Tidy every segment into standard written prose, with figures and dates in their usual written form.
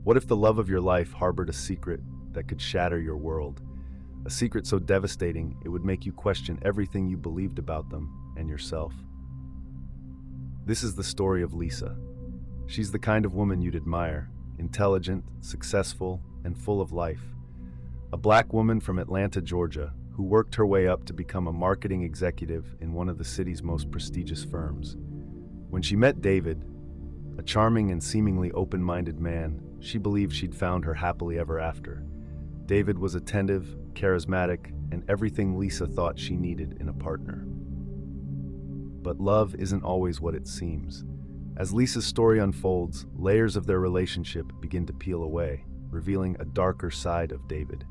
What if the love of your life harbored a secret that could shatter your world? A secret so devastating it would make you question everything you believed about them and yourself. This is the story of Lisa. She's the kind of woman you'd admire, intelligent, successful, and full of life. A black woman from Atlanta, Georgia, who worked her way up to become a marketing executive in one of the city's most prestigious firms. When she met David, a charming and seemingly open-minded man, she believed she'd found her happily ever after. David was attentive, charismatic, and everything Lisa thought she needed in a partner. But love isn't always what it seems. As Lisa's story unfolds, layers of their relationship begin to peel away, revealing a darker side of David,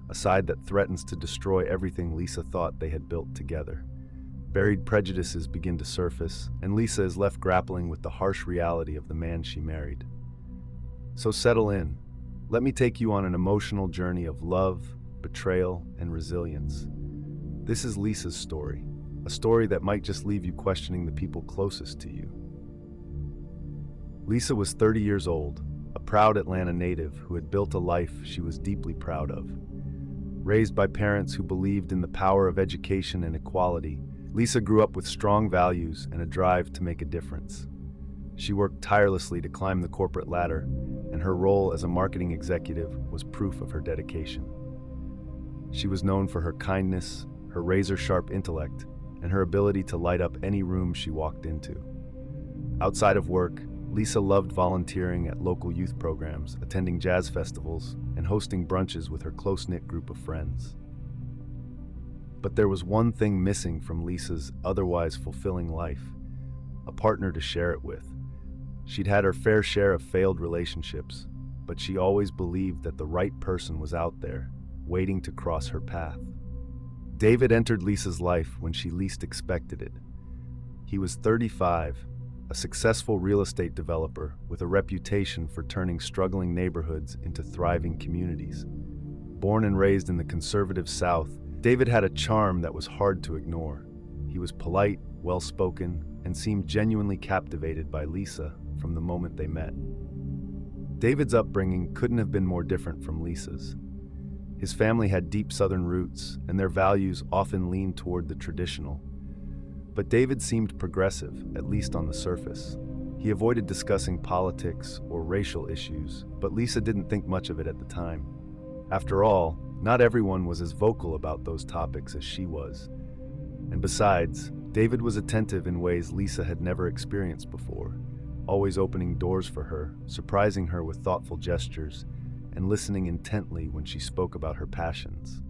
a side that threatens to destroy everything Lisa thought they had built together. Buried prejudices begin to surface, and Lisa is left grappling with the harsh reality of the man she married. So settle in. Let me take you on an emotional journey of love, betrayal, and resilience. This is Lisa's story, a story that might just leave you questioning the people closest to you. Lisa was 30 years old, a proud Atlanta native who had built a life she was deeply proud of. Raised by parents who believed in the power of education and equality, Lisa grew up with strong values and a drive to make a difference. She worked tirelessly to climb the corporate ladder, and her role as a marketing executive was proof of her dedication. She was known for her kindness, her razor-sharp intellect, and her ability to light up any room she walked into. Outside of work, Lisa loved volunteering at local youth programs, attending jazz festivals, and hosting brunches with her close-knit group of friends. But there was one thing missing from Lisa's otherwise fulfilling life: a partner to share it with. She'd had her fair share of failed relationships, but she always believed that the right person was out there, waiting to cross her path. David entered Lisa's life when she least expected it. He was 35, a successful real estate developer with a reputation for turning struggling neighborhoods into thriving communities. Born and raised in the conservative South, David had a charm that was hard to ignore. He was polite, well-spoken, and seemed genuinely captivated by Lisa from the moment they met. David's upbringing couldn't have been more different from Lisa's. His family had deep Southern roots, and their values often leaned toward the traditional. But David seemed progressive, at least on the surface. He avoided discussing politics or racial issues, but Lisa didn't think much of it at the time. After all, not everyone was as vocal about those topics as she was. And besides, David was attentive in ways Lisa had never experienced before, always opening doors for her, surprising her with thoughtful gestures, and listening intently when she spoke about her passions.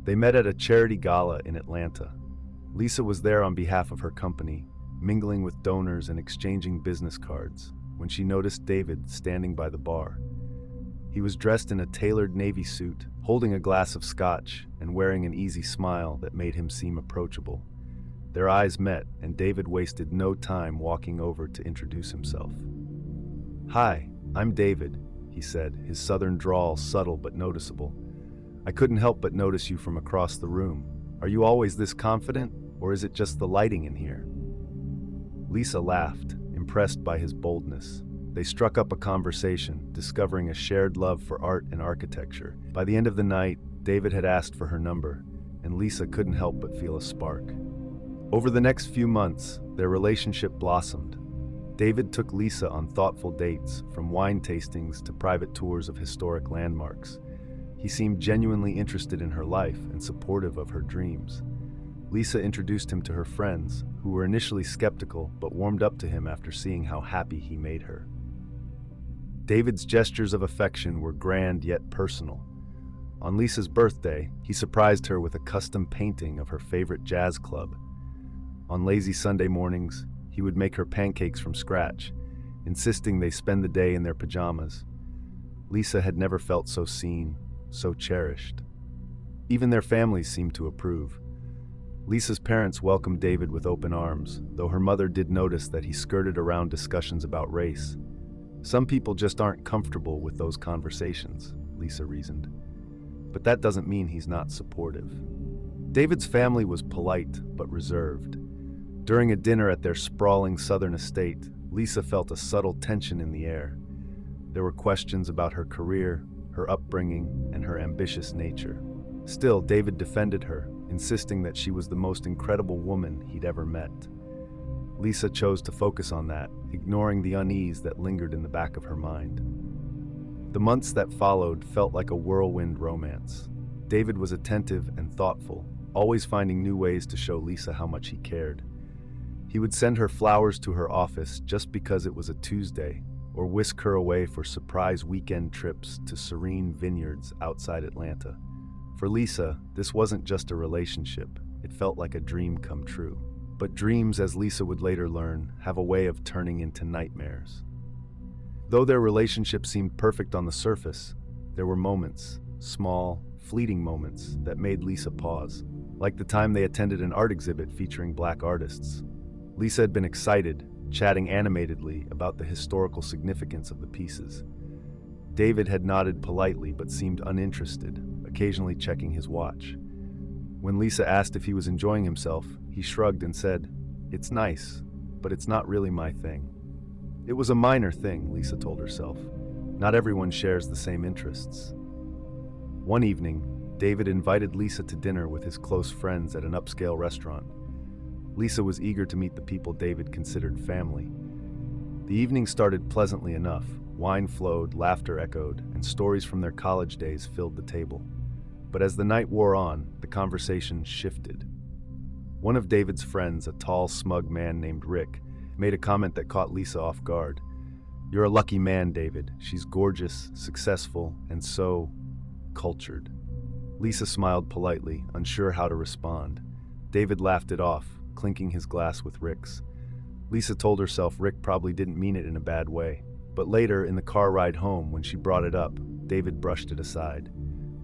They met at a charity gala in Atlanta. Lisa was there on behalf of her company, mingling with donors and exchanging business cards, when she noticed David standing by the bar. He was dressed in a tailored navy suit, holding a glass of scotch and wearing an easy smile that made him seem approachable. Their eyes met, and David wasted no time walking over to introduce himself. "Hi, I'm David," he said, his southern drawl subtle but noticeable. "I couldn't help but notice you from across the room. Are you always this confident, or is it just the lighting in here?" Lisa laughed, impressed by his boldness. They struck up a conversation, discovering a shared love for art and architecture. By the end of the night, David had asked for her number, and Lisa couldn't help but feel a spark. Over the next few months, their relationship blossomed. David took Lisa on thoughtful dates, from wine tastings to private tours of historic landmarks. He seemed genuinely interested in her life and supportive of her dreams. Lisa introduced him to her friends, who were initially skeptical but warmed up to him after seeing how happy he made her. David's gestures of affection were grand yet personal. On Lisa's birthday, he surprised her with a custom painting of her favorite jazz club. On lazy Sunday mornings, he would make her pancakes from scratch, insisting they spend the day in their pajamas. Lisa had never felt so seen, so cherished. Even their families seemed to approve. Lisa's parents welcomed David with open arms, though her mother did notice that he skirted around discussions about race. Some people just aren't comfortable with those conversations, Lisa reasoned. But that doesn't mean he's not supportive. David's family was polite but reserved. During a dinner at their sprawling southern estate, Lisa felt a subtle tension in the air. There were questions about her career, her upbringing, and her ambitious nature. Still, David defended her, insisting that she was the most incredible woman he'd ever met. Lisa chose to focus on that, ignoring the unease that lingered in the back of her mind. The months that followed felt like a whirlwind romance. David was attentive and thoughtful, always finding new ways to show Lisa how much he cared. He would send her flowers to her office just because it was a Tuesday, or whisk her away for surprise weekend trips to serene vineyards outside Atlanta. For Lisa, this wasn't just a relationship, it felt like a dream come true. But dreams, as Lisa would later learn, have a way of turning into nightmares. Though their relationship seemed perfect on the surface, there were moments, small, fleeting moments, that made Lisa pause. Like the time they attended an art exhibit featuring Black artists. Lisa had been excited, chatting animatedly about the historical significance of the pieces. David had nodded politely but seemed uninterested, occasionally checking his watch. When Lisa asked if he was enjoying himself, he shrugged and said, "It's nice, but it's not really my thing." It was a minor thing, Lisa told herself. Not everyone shares the same interests. One evening, David invited Lisa to dinner with his close friends at an upscale restaurant. Lisa was eager to meet the people David considered family. The evening started pleasantly enough. Wine flowed, laughter echoed, and stories from their college days filled the table. But as the night wore on, the conversation shifted. One of David's friends, a tall, smug man named Rick, made a comment that caught Lisa off guard. "You're a lucky man, David. She's gorgeous, successful, and so cultured." Lisa smiled politely, unsure how to respond. David laughed it off, clinking his glass with Rick's. Lisa told herself Rick probably didn't mean it in a bad way. But later, in the car ride home, when she brought it up, David brushed it aside.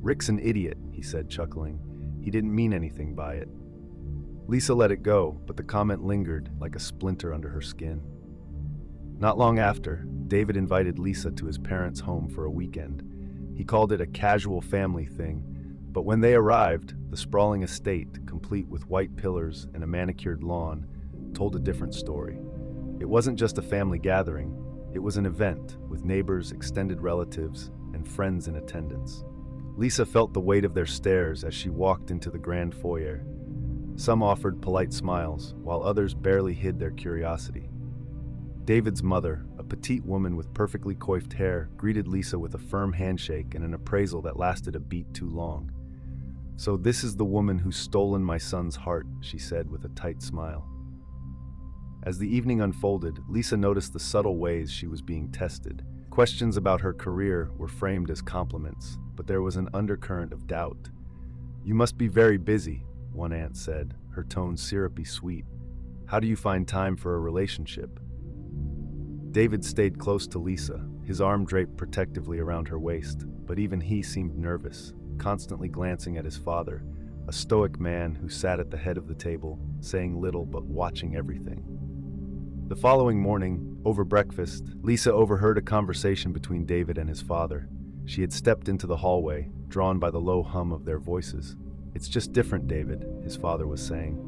"Rick's an idiot," he said, chuckling. "He didn't mean anything by it." Lisa let it go, but the comment lingered like a splinter under her skin. Not long after, David invited Lisa to his parents' home for a weekend. He called it a casual family thing, but when they arrived, the sprawling estate, complete with white pillars and a manicured lawn, told a different story. It wasn't just a family gathering, it was an event with neighbors, extended relatives, and friends in attendance. Lisa felt the weight of their stares as she walked into the grand foyer. Some offered polite smiles, while others barely hid their curiosity. David's mother, a petite woman with perfectly coiffed hair, greeted Lisa with a firm handshake and an appraisal that lasted a beat too long. "So this is the woman who's stolen my son's heart," she said with a tight smile. As the evening unfolded, Lisa noticed the subtle ways she was being tested. Questions about her career were framed as compliments, but there was an undercurrent of doubt. "You must be very busy," one aunt said, her tone syrupy sweet. "How do you find time for a relationship?" David stayed close to Lisa, his arm draped protectively around her waist, but even he seemed nervous, constantly glancing at his father, a stoic man who sat at the head of the table, saying little but watching everything. The following morning, over breakfast, Lisa overheard a conversation between David and his father. She had stepped into the hallway, drawn by the low hum of their voices. "It's just different, David," his father was saying.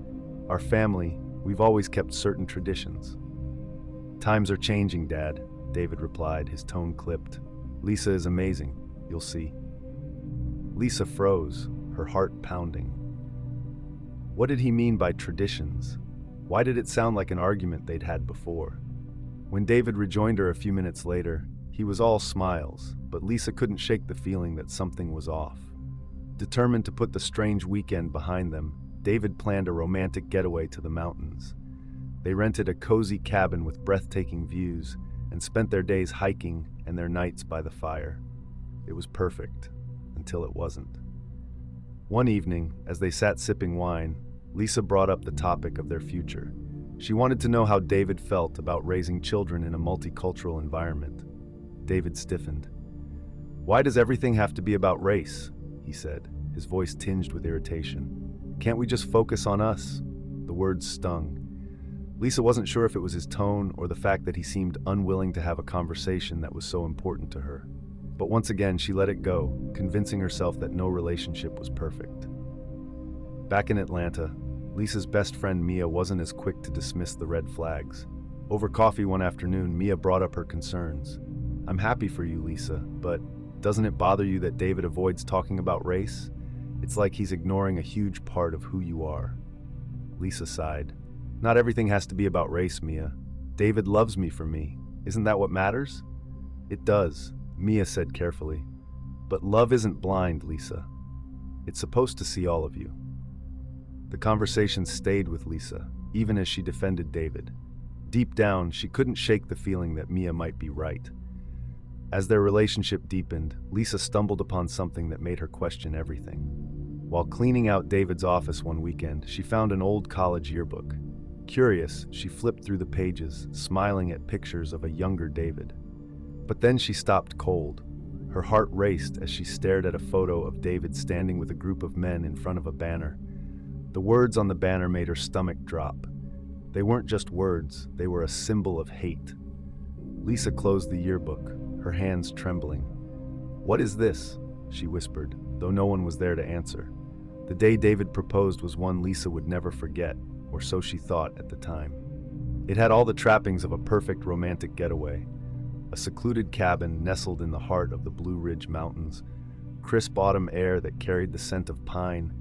"Our family, we've always kept certain traditions." "Times are changing, Dad," David replied, his tone clipped. "Lisa is amazing, you'll see." Lisa froze, her heart pounding. What did he mean by traditions? Why did it sound like an argument they'd had before? When David rejoined her a few minutes later, he was all smiles, but Lisa couldn't shake the feeling that something was off. Determined to put the strange weekend behind them, David planned a romantic getaway to the mountains. They rented a cozy cabin with breathtaking views and spent their days hiking and their nights by the fire. It was perfect, until it wasn't. One evening, as they sat sipping wine, Lisa brought up the topic of their future. She wanted to know how David felt about raising children in a multicultural environment. David stiffened. "Why does everything have to be about race?" he said, his voice tinged with irritation. "Can't we just focus on us?" The words stung. Lisa wasn't sure if it was his tone or the fact that he seemed unwilling to have a conversation that was so important to her. But once again, she let it go, convincing herself that no relationship was perfect. Back in Atlanta, Lisa's best friend Mia wasn't as quick to dismiss the red flags. Over coffee one afternoon, Mia brought up her concerns. I'm happy for you, Lisa, but doesn't it bother you that David avoids talking about race? It's like he's ignoring a huge part of who you are. Lisa sighed. Not everything has to be about race, Mia. David loves me for me. Isn't that what matters? It does, Mia said carefully. But love isn't blind, Lisa. It's supposed to see all of you. The conversation stayed with Lisa, even as she defended David. Deep down, she couldn't shake the feeling that Mia might be right. As their relationship deepened, Lisa stumbled upon something that made her question everything. While cleaning out David's office one weekend, she found an old college yearbook. Curious, she flipped through the pages, smiling at pictures of a younger David. But then she stopped cold. Her heart raced as she stared at a photo of David standing with a group of men in front of a banner. The words on the banner made her stomach drop. They weren't just words, they were a symbol of hate. Lisa closed the yearbook, her hands trembling. "What is this?" she whispered, though no one was there to answer. The day David proposed was one Lisa would never forget, or so she thought at the time. It had all the trappings of a perfect romantic getaway. A secluded cabin nestled in the heart of the Blue Ridge Mountains, crisp autumn air that carried the scent of pine,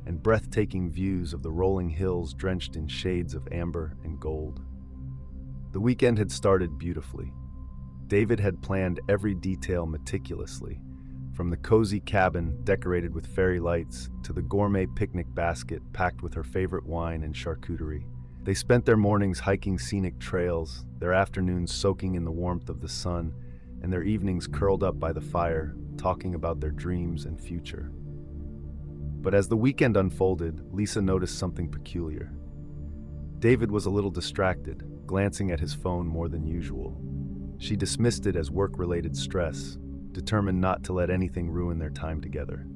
and breathtaking views of the rolling hills drenched in shades of amber and gold. The weekend had started beautifully. David had planned every detail meticulously, from the cozy cabin decorated with fairy lights to the gourmet picnic basket packed with her favorite wine and charcuterie. They spent their mornings hiking scenic trails, their afternoons soaking in the warmth of the sun, and their evenings curled up by the fire, talking about their dreams and future. But as the weekend unfolded, Lisa noticed something peculiar. David was a little distracted, glancing at his phone more than usual. She dismissed it as work-related stress, determined not to let anything ruin their time together.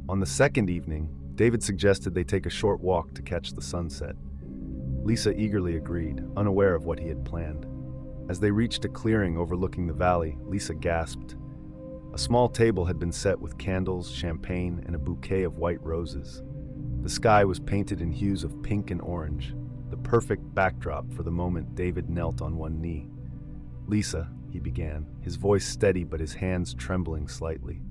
On the second evening, David suggested they take a short walk to catch the sunset. Lisa eagerly agreed, unaware of what he had planned. As they reached a clearing overlooking the valley, Lisa gasped. A small table had been set with candles, champagne, and a bouquet of white roses. The sky was painted in hues of pink and orange, the perfect backdrop for the moment David knelt on one knee. "Lisa," he began, his voice steady but his hands trembling slightly.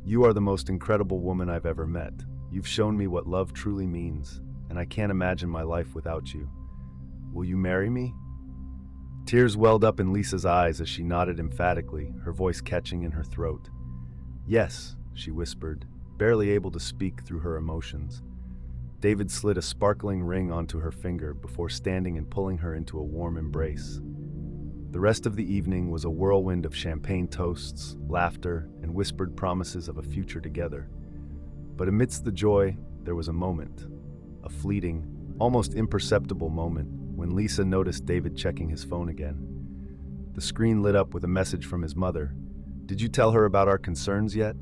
"You are the most incredible woman I've ever met. You've shown me what love truly means, and I can't imagine my life without you. Will you marry me?" Tears welled up in Lisa's eyes as she nodded emphatically, her voice catching in her throat. "Yes," she whispered, barely able to speak through her emotions. David slid a sparkling ring onto her finger before standing and pulling her into a warm embrace. The rest of the evening was a whirlwind of champagne toasts, laughter, and whispered promises of a future together. But amidst the joy, there was a moment, a fleeting, almost imperceptible moment, when Lisa noticed David checking his phone again. The screen lit up with a message from his mother. "Did you tell her about our concerns yet?"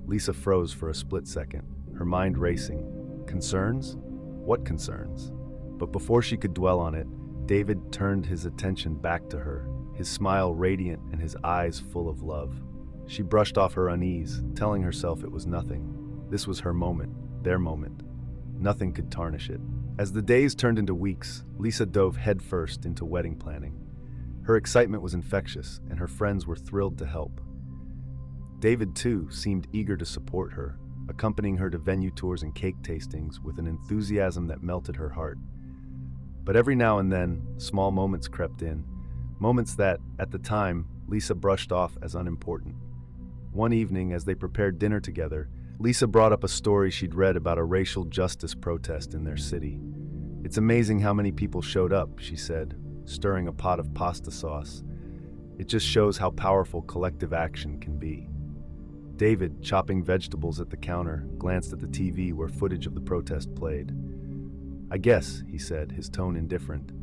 Lisa froze for a split second, her mind racing. Concerns? What concerns? But before she could dwell on it, David turned his attention back to her, his smile radiant and his eyes full of love. She brushed off her unease, telling herself it was nothing. This was her moment, their moment. Nothing could tarnish it. As the days turned into weeks, Lisa dove headfirst into wedding planning. Her excitement was infectious, and her friends were thrilled to help. David, too, seemed eager to support her, accompanying her to venue tours and cake tastings with an enthusiasm that melted her heart. But every now and then, small moments crept in, moments that, at the time, Lisa brushed off as unimportant. One evening, as they prepared dinner together, Lisa brought up a story she'd read about a racial justice protest in their city. "It's amazing how many people showed up," she said, stirring a pot of pasta sauce. "It just shows how powerful collective action can be." David, chopping vegetables at the counter, glanced at the TV where footage of the protest played. "I guess," he said, his tone indifferent,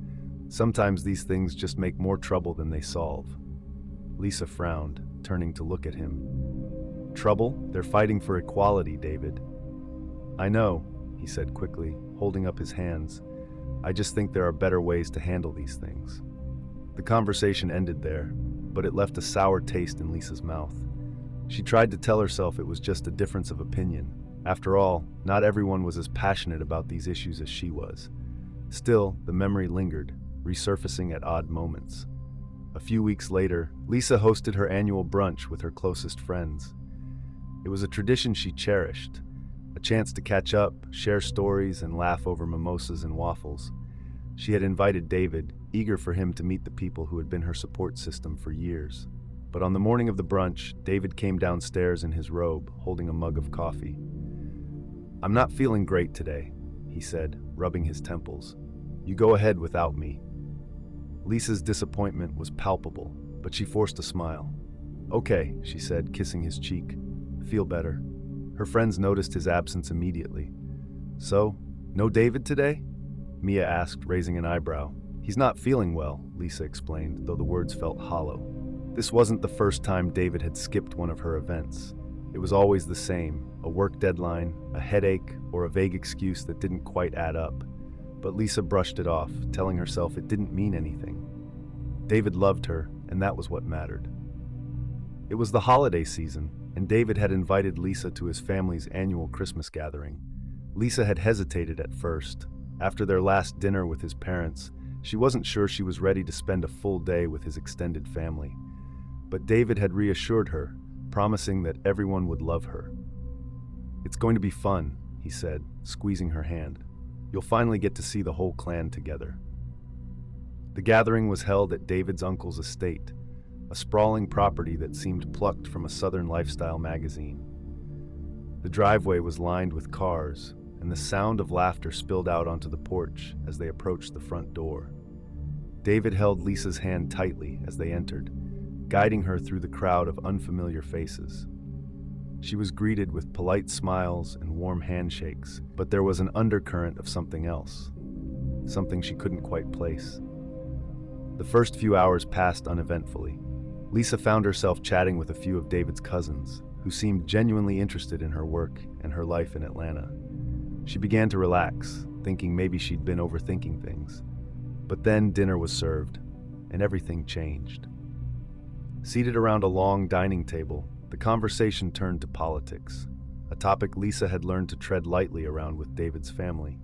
"sometimes these things just make more trouble than they solve." Lisa frowned, turning to look at him. "Trouble? They're fighting for equality, David." "I know," he said quickly, holding up his hands. "I just think there are better ways to handle these things." The conversation ended there, but it left a sour taste in Lisa's mouth. She tried to tell herself it was just a difference of opinion. After all, not everyone was as passionate about these issues as she was. Still, the memory lingered, resurfacing at odd moments. A few weeks later, Lisa hosted her annual brunch with her closest friends. It was a tradition she cherished, a chance to catch up, share stories, and laugh over mimosas and waffles. She had invited David, eager for him to meet the people who had been her support system for years. But on the morning of the brunch, David came downstairs in his robe, holding a mug of coffee. "I'm not feeling great today," he said, rubbing his temples. "You go ahead without me." Lisa's disappointment was palpable, but she forced a smile. "Okay," she said, kissing his cheek. "Feel better." Her friends noticed his absence immediately. "So, no David today?" Mia asked, raising an eyebrow. "He's not feeling well," Lisa explained, though the words felt hollow. This wasn't the first time David had skipped one of her events. It was always the same, a work deadline, a headache, or a vague excuse that didn't quite add up. But Lisa brushed it off, telling herself it didn't mean anything. David loved her, and that was what mattered. It was the holiday season, and David had invited Lisa to his family's annual Christmas gathering. Lisa had hesitated at first. After their last dinner with his parents, she wasn't sure she was ready to spend a full day with his extended family. But David had reassured her, promising that everyone would love her. "It's going to be fun," he said, squeezing her hand. "You'll finally get to see the whole clan together." The gathering was held at David's uncle's estate, a sprawling property that seemed plucked from a Southern lifestyle magazine. The driveway was lined with cars, and the sound of laughter spilled out onto the porch as they approached the front door. David held Lisa's hand tightly as they entered, guiding her through the crowd of unfamiliar faces. She was greeted with polite smiles and warm handshakes, but there was an undercurrent of something else, something she couldn't quite place. The first few hours passed uneventfully. Lisa found herself chatting with a few of David's cousins, who seemed genuinely interested in her work and her life in Atlanta. She began to relax, thinking maybe she'd been overthinking things. But then dinner was served, and everything changed. Seated around a long dining table, the conversation turned to politics, a topic Lisa had learned to tread lightly around with David's family.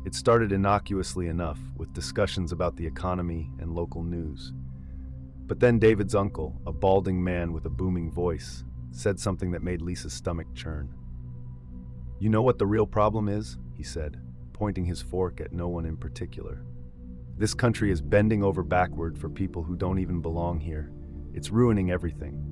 It started innocuously enough, with discussions about the economy and local news. But then David's uncle, a balding man with a booming voice, said something that made Lisa's stomach churn. "You know what the real problem is?" he said, pointing his fork at no one in particular. "This country is bending over backward for people who don't even belong here. It's ruining everything."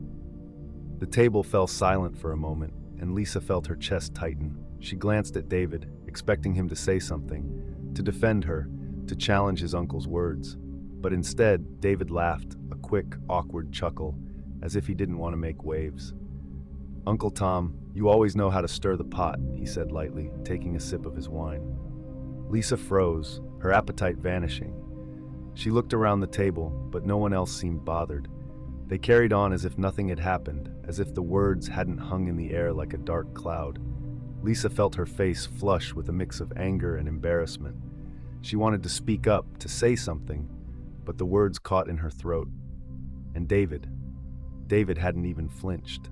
The table fell silent for a moment, and Lisa felt her chest tighten. She glanced at David, expecting him to say something, to defend her, to challenge his uncle's words. But instead, David laughed, a quick, awkward chuckle, as if he didn't want to make waves. "Uncle Tom, you always know how to stir the pot," he said lightly, taking a sip of his wine. Lisa froze, her appetite vanishing. She looked around the table, but no one else seemed bothered. They carried on as if nothing had happened, as if the words hadn't hung in the air like a dark cloud. Lisa felt her face flush with a mix of anger and embarrassment. She wanted to speak up, to say something, but the words caught in her throat. And David hadn't even flinched.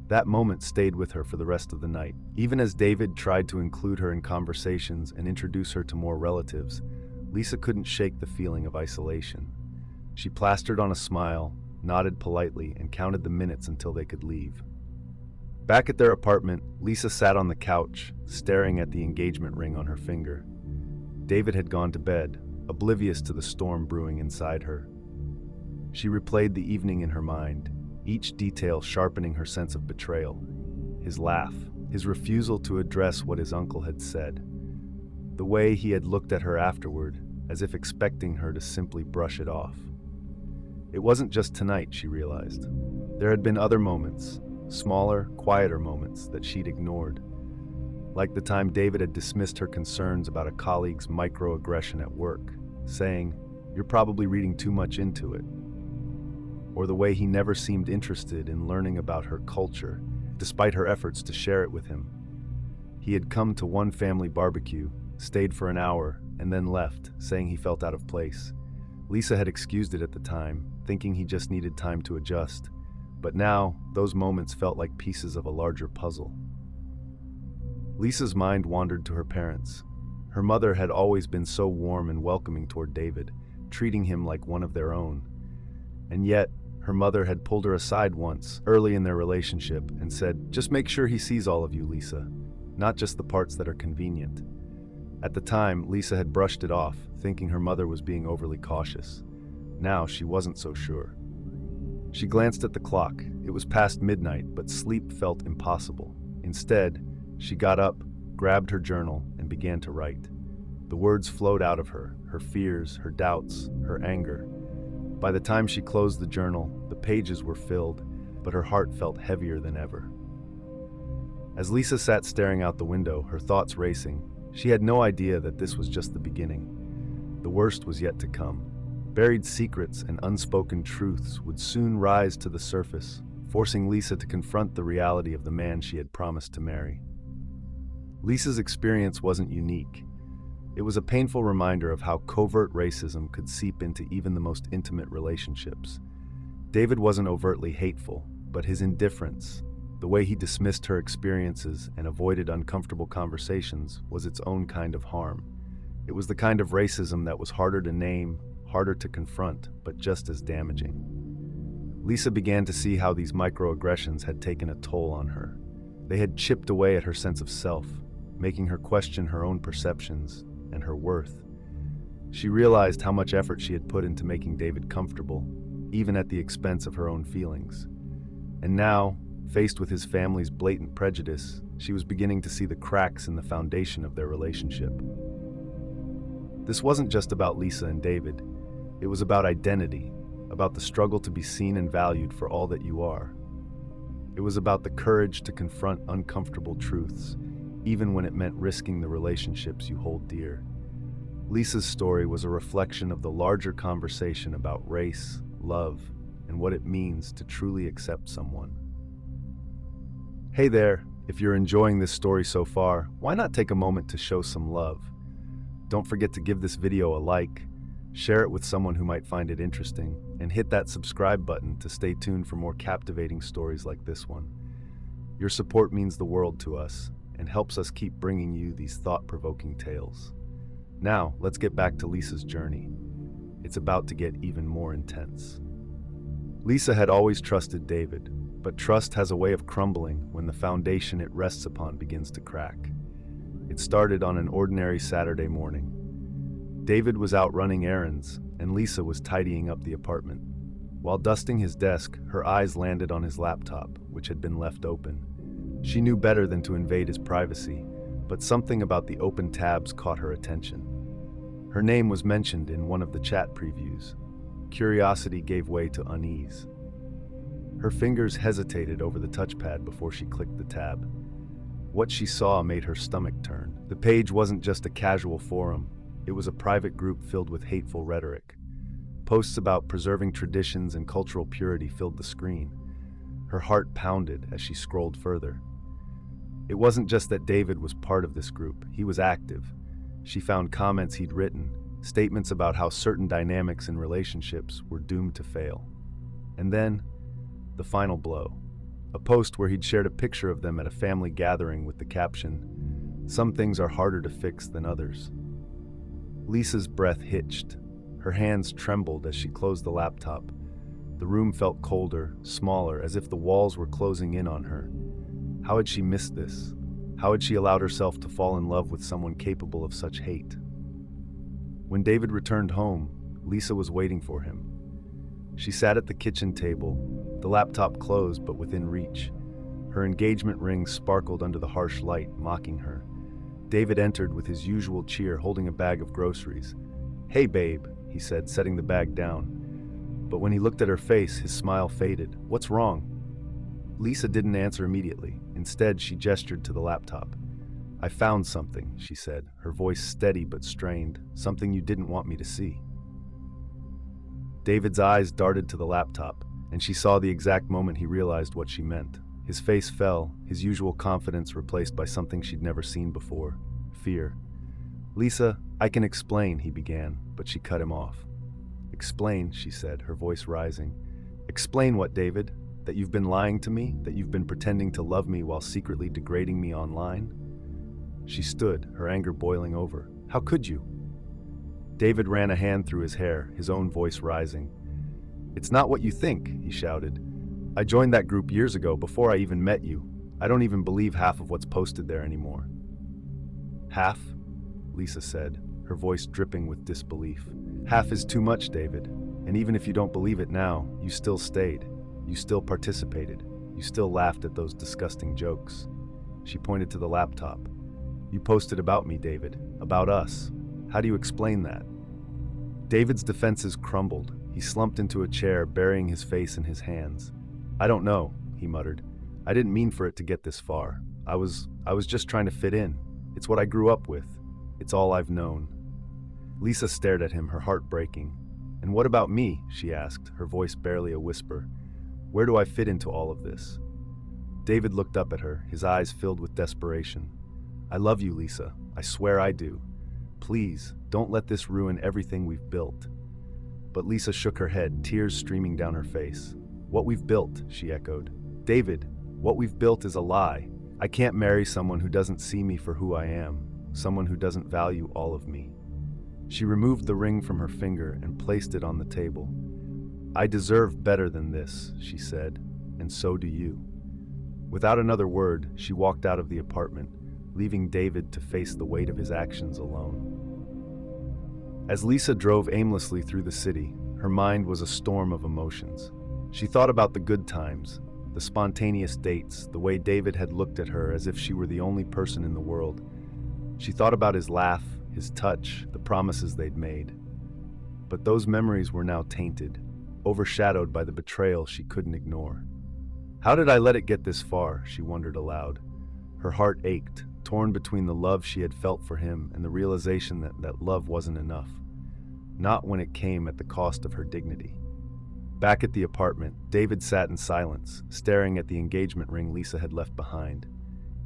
That moment stayed with her for the rest of the night. Even as David tried to include her in conversations and introduce her to more relatives, Lisa couldn't shake the feeling of isolation. She plastered on a smile, nodded politely, and counted the minutes until they could leave. Back at their apartment, Lisa sat on the couch, staring at the engagement ring on her finger. David had gone to bed, oblivious to the storm brewing inside her. She replayed the evening in her mind, each detail sharpening her sense of betrayal. His laugh, his refusal to address what his uncle had said, the way he had looked at her afterward, as if expecting her to simply brush it off. It wasn't just tonight, she realized. There had been other moments, smaller, quieter moments that she'd ignored. Like the time David had dismissed her concerns about a colleague's microaggression at work, saying, "You're probably reading too much into it." Or the way he never seemed interested in learning about her culture, despite her efforts to share it with him. He had come to one family barbecue, stayed for an hour, and then left, saying he felt out of place. Lisa had excused it at the time, thinking he just needed time to adjust. But now, those moments felt like pieces of a larger puzzle. Lisa's mind wandered to her parents. Her mother had always been so warm and welcoming toward David, treating him like one of their own. And yet, her mother had pulled her aside once, early in their relationship, and said, "Just make sure he sees all of you, Lisa, not just the parts that are convenient." At the time, Lisa had brushed it off, thinking her mother was being overly cautious. Now, she wasn't so sure. She glanced at the clock. It was past midnight, but sleep felt impossible. Instead, she got up, grabbed her journal, and began to write. The words flowed out of her fears, her doubts, her anger. By the time she closed the journal, the pages were filled, but her heart felt heavier than ever. As Lisa sat staring out the window, her thoughts racing, she had no idea that this was just the beginning. The worst was yet to come. Buried secrets and unspoken truths would soon rise to the surface, forcing Lisa to confront the reality of the man she had promised to marry. Lisa's experience wasn't unique. It was a painful reminder of how covert racism could seep into even the most intimate relationships. David wasn't overtly hateful, but his indifference, the way he dismissed her experiences and avoided uncomfortable conversations, was its own kind of harm. It was the kind of racism that was harder to name, harder to confront, but just as damaging. Lisa began to see how these microaggressions had taken a toll on her. They had chipped away at her sense of self, making her question her own perceptions and her worth. She realized how much effort she had put into making David comfortable, even at the expense of her own feelings. And now, faced with his family's blatant prejudice, she was beginning to see the cracks in the foundation of their relationship. This wasn't just about Lisa and David. It was about identity, about the struggle to be seen and valued for all that you are. It was about the courage to confront uncomfortable truths, even when it meant risking the relationships you hold dear. Lisa's story was a reflection of the larger conversation about race, love, and what it means to truly accept someone. Hey there, if you're enjoying this story so far, why not take a moment to show some love? Don't forget to give this video a like, share it with someone who might find it interesting, and hit that subscribe button to stay tuned for more captivating stories like this one. Your support means the world to us and helps us keep bringing you these thought-provoking tales. Now, let's get back to Lisa's journey. It's about to get even more intense. Lisa had always trusted David, but trust has a way of crumbling when the foundation it rests upon begins to crack. It started on an ordinary Saturday morning. David was out running errands, and Lisa was tidying up the apartment. While dusting his desk, her eyes landed on his laptop, which had been left open. She knew better than to invade his privacy, but something about the open tabs caught her attention. Her name was mentioned in one of the chat previews. Curiosity gave way to unease. Her fingers hesitated over the touchpad before she clicked the tab. What she saw made her stomach turn. The page wasn't just a casual forum. It was a private group filled with hateful rhetoric. Posts about preserving traditions and cultural purity filled the screen. Her heart pounded as she scrolled further. It wasn't just that David was part of this group, he was active. She found comments he'd written, statements about how certain dynamics in relationships were doomed to fail. And then, the final blow. A post where he'd shared a picture of them at a family gathering with the caption, "Some things are harder to fix than others." Lisa's breath hitched. Her hands trembled as she closed the laptop. The room felt colder, smaller, as if the walls were closing in on her. How had she missed this? How had she allowed herself to fall in love with someone capable of such hate? When David returned home, Lisa was waiting for him. She sat at the kitchen table, the laptop closed but within reach. Her engagement ring sparkled under the harsh light, mocking her. David entered with his usual cheer, holding a bag of groceries. "Hey, babe," he said, setting the bag down. But when he looked at her face, his smile faded. "What's wrong?" Lisa didn't answer immediately. Instead, she gestured to the laptop. "I found something," she said, her voice steady but strained. "Something you didn't want me to see." David's eyes darted to the laptop, and she saw the exact moment he realized what she meant. His face fell, his usual confidence replaced by something she'd never seen before: fear. "Lisa, I can explain," he began, but she cut him off. "Explain," she said, her voice rising. "Explain what, David? That you've been lying to me? That you've been pretending to love me while secretly degrading me online?" She stood, her anger boiling over. "How could you?" David ran a hand through his hair, his own voice rising. "It's not what you think," he shouted. "I joined that group years ago before I even met you. I don't even believe half of what's posted there anymore." "Half?" Lisa said, her voice dripping with disbelief. "Half is too much, David. And even if you don't believe it now, you still stayed. You still participated. You still laughed at those disgusting jokes." She pointed to the laptop. "You posted about me, David. About us. How do you explain that?" David's defenses crumbled. He slumped into a chair, burying his face in his hands. "I don't know," he muttered. "I didn't mean for it to get this far. I was just trying to fit in. It's what I grew up with. It's all I've known." Lisa stared at him, her heart breaking. "And what about me?" she asked, her voice barely a whisper. "Where do I fit into all of this?" David looked up at her, his eyes filled with desperation. "I love you, Lisa. I swear I do. Please, don't let this ruin everything we've built." But Lisa shook her head, tears streaming down her face. "What we've built," she echoed. "David, what we've built is a lie. I can't marry someone who doesn't see me for who I am, someone who doesn't value all of me." She removed the ring from her finger and placed it on the table. "I deserve better than this," she said, "and so do you." Without another word, she walked out of the apartment, leaving David to face the weight of his actions alone. As Lisa drove aimlessly through the city, her mind was a storm of emotions. She thought about the good times, the spontaneous dates, the way David had looked at her as if she were the only person in the world. She thought about his laugh, his touch, the promises they'd made. But those memories were now tainted, overshadowed by the betrayal she couldn't ignore. "How did I let it get this far?" she wondered aloud. Her heart ached, torn between the love she had felt for him and the realization that love wasn't enough. Not when it came at the cost of her dignity. Back at the apartment, David sat in silence, staring at the engagement ring Lisa had left behind.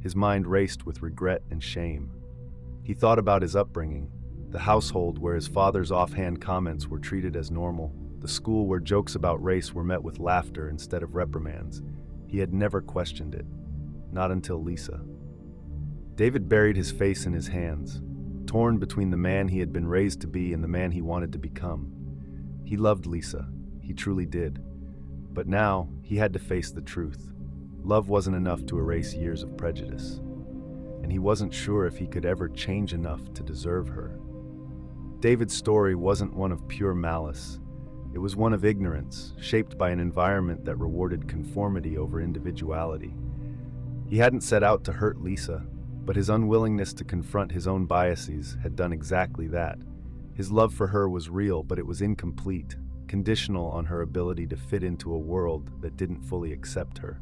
His mind raced with regret and shame. He thought about his upbringing, the household where his father's offhand comments were treated as normal, the school where jokes about race were met with laughter instead of reprimands. He had never questioned it. Not until Lisa. David buried his face in his hands, torn between the man he had been raised to be and the man he wanted to become. He loved Lisa. He truly did. But now, he had to face the truth. Love wasn't enough to erase years of prejudice. And he wasn't sure if he could ever change enough to deserve her. David's story wasn't one of pure malice. It was one of ignorance, shaped by an environment that rewarded conformity over individuality. He hadn't set out to hurt Lisa, but his unwillingness to confront his own biases had done exactly that. His love for her was real, but it was incomplete, conditional on her ability to fit into a world that didn't fully accept her.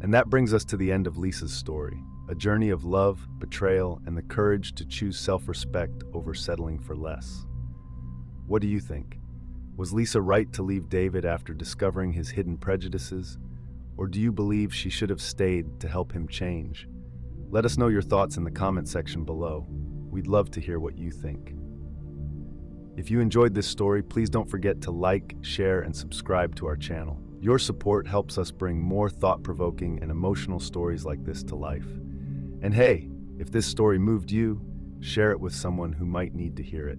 And that brings us to the end of Lisa's story, a journey of love, betrayal, and the courage to choose self-respect over settling for less. What do you think? Was Lisa right to leave David after discovering his hidden prejudices? Or do you believe she should have stayed to help him change? Let us know your thoughts in the comment section below. We'd love to hear what you think. If you enjoyed this story, please don't forget to like, share, and subscribe to our channel. Your support helps us bring more thought-provoking and emotional stories like this to life. And hey, if this story moved you, share it with someone who might need to hear it.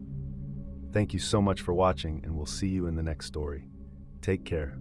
Thank you so much for watching, and we'll see you in the next story. Take care.